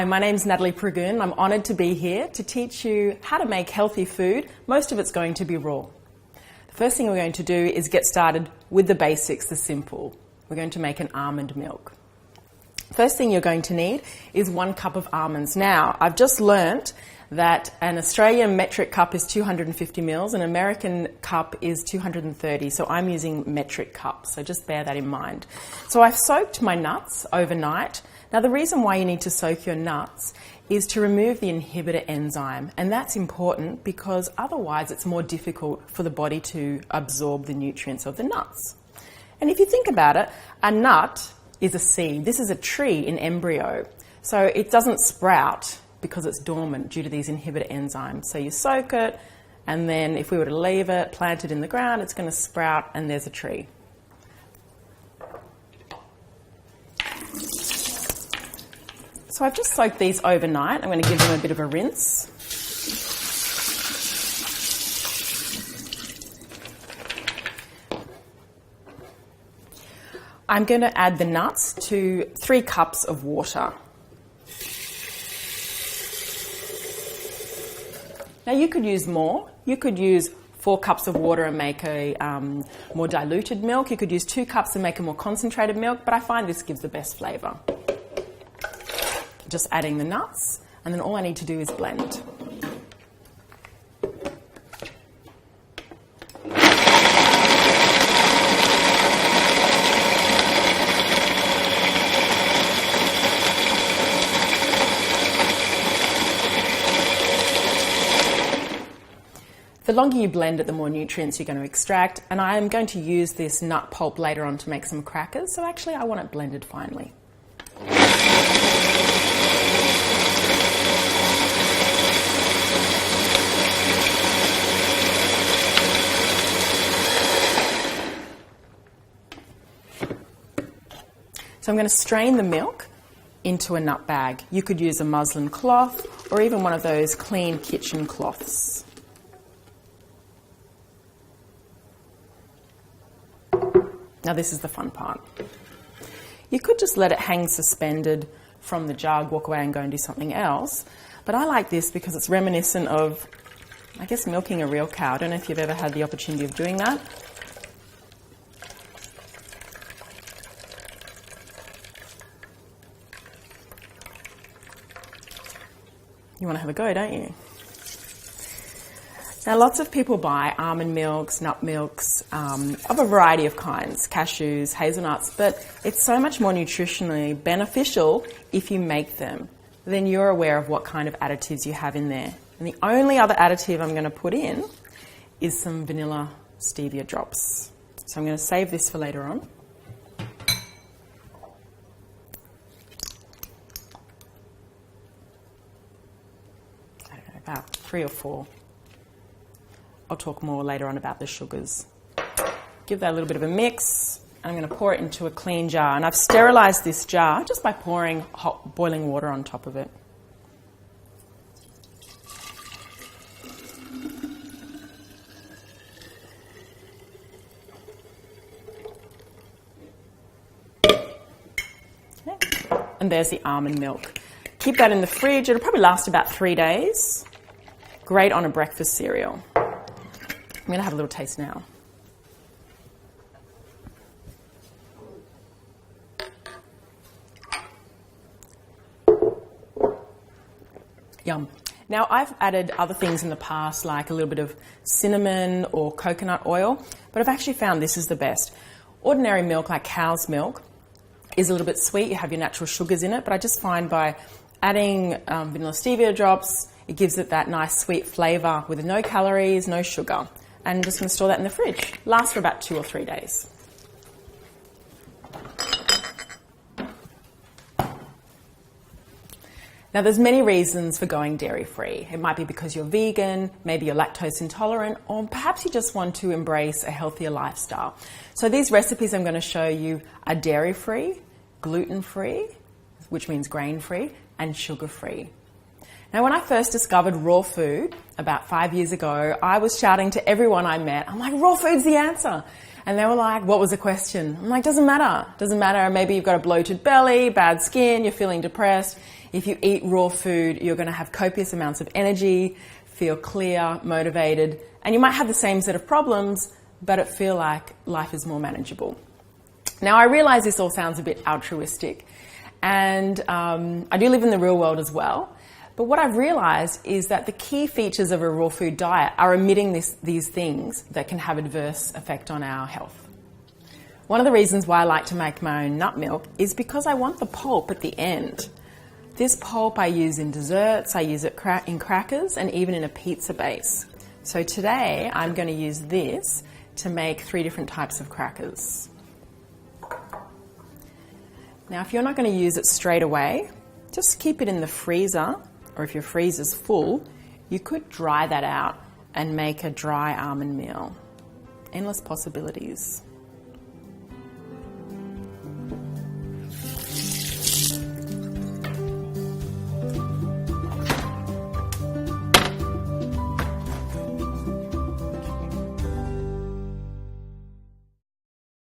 Hi, my name's Natalie Pragoon. I'm honoured to be here to teach you how to make healthy food. Most of it's going to be raw. The first thing we're going to do is get started with the basics, the simple. We're going to make an almond milk. First thing you're going to need is 1 cup of almonds. Now, I've just learnt that an Australian metric cup is 250 mils, an American cup is 230, so I'm using metric cups, so just bear that in mind. So I've soaked my nuts overnight. Now the reason why you need to soak your nuts is to remove the inhibitor enzyme, and that's important because otherwise it's more difficult for the body to absorb the nutrients of the nuts. And if you think about it, a nut is a seed. This is a tree in embryo, so it doesn't sprout because it's dormant due to these inhibitor enzymes. So you soak it, and then if we were to leave it, plant it in the ground, it's going to sprout and there's a tree. So I've just soaked these overnight. I'm going to give them a bit of a rinse. I'm going to add the nuts to 3 cups of water. Now you could use more. You could use 4 cups of water and make a more diluted milk. You could use 2 cups and make a more concentrated milk, but I find this gives the best flavour. Just adding the nuts, and then all I need to do is blend. The longer you blend it, the more nutrients you're going to extract, and I'm going to use this nut pulp later on to make some crackers, so actually I want it blended finely. So I'm going to strain the milk into a nut bag. You could use a muslin cloth or even one of those clean kitchen cloths. Now this is the fun part. You could just let it hang suspended from the jug, walk away and go and do something else. But I like this because it's reminiscent of, I guess, milking a real cow. I don't know if you've ever had the opportunity of doing that. You want to have a go, don't you? Now, lots of people buy almond milks, nut milks, of a variety of kinds, cashews, hazelnuts, but it's so much more nutritionally beneficial if you make them. Then you're aware of what kind of additives you have in there. And the only other additive I'm going to put in is some vanilla stevia drops. So I'm going to save this for later on. I don't know, about 3 or 4. I'll talk more later on about the sugars. Give that a little bit of a mix. I'm going to pour it into a clean jar. And I've sterilised this jar just by pouring hot boiling water on top of it. Okay. And there's the almond milk. Keep that in the fridge. It'll probably last about 3 days. Great on a breakfast cereal. I'm going to have a little taste now. Yum. Now I've added other things in the past like a little bit of cinnamon or coconut oil, but I've actually found this is the best. Ordinary milk like cow's milk is a little bit sweet. You have your natural sugars in it, but I just find by adding vanilla stevia drops, it gives it that nice sweet flavour with no calories, no sugar. And I'm just going to store that in the fridge. Lasts for about 2 or 3 days. Now there's many reasons for going dairy-free. It might be because you're vegan, maybe you're lactose intolerant, or perhaps you just want to embrace a healthier lifestyle. So these recipes I'm going to show you are dairy-free, gluten-free, which means grain-free, and sugar-free. Now, when I first discovered raw food about 5 years ago, I was shouting to everyone I met, I'm like, raw food's the answer. And they were like, what was the question? I'm like, doesn't matter. Doesn't matter. Maybe you've got a bloated belly, bad skin, you're feeling depressed. If you eat raw food, you're going to have copious amounts of energy, feel clear, motivated, and you might have the same set of problems, but it feel like life is more manageable. Now, I realize this all sounds a bit altruistic, and I do live in the real world as well. But what I've realized is that the key features of a raw food diet are omitting these things that can have adverse effect on our health. One of the reasons why I like to make my own nut milk is because I want the pulp at the end. This pulp I use in desserts, I use it in crackers, and even in a pizza base. So today I'm going to use this to make 3 different types of crackers. Now, if you're not going to use it straight away, just keep it in the freezer, or if your freezer's full, you could dry that out and make a dry almond meal. Endless possibilities.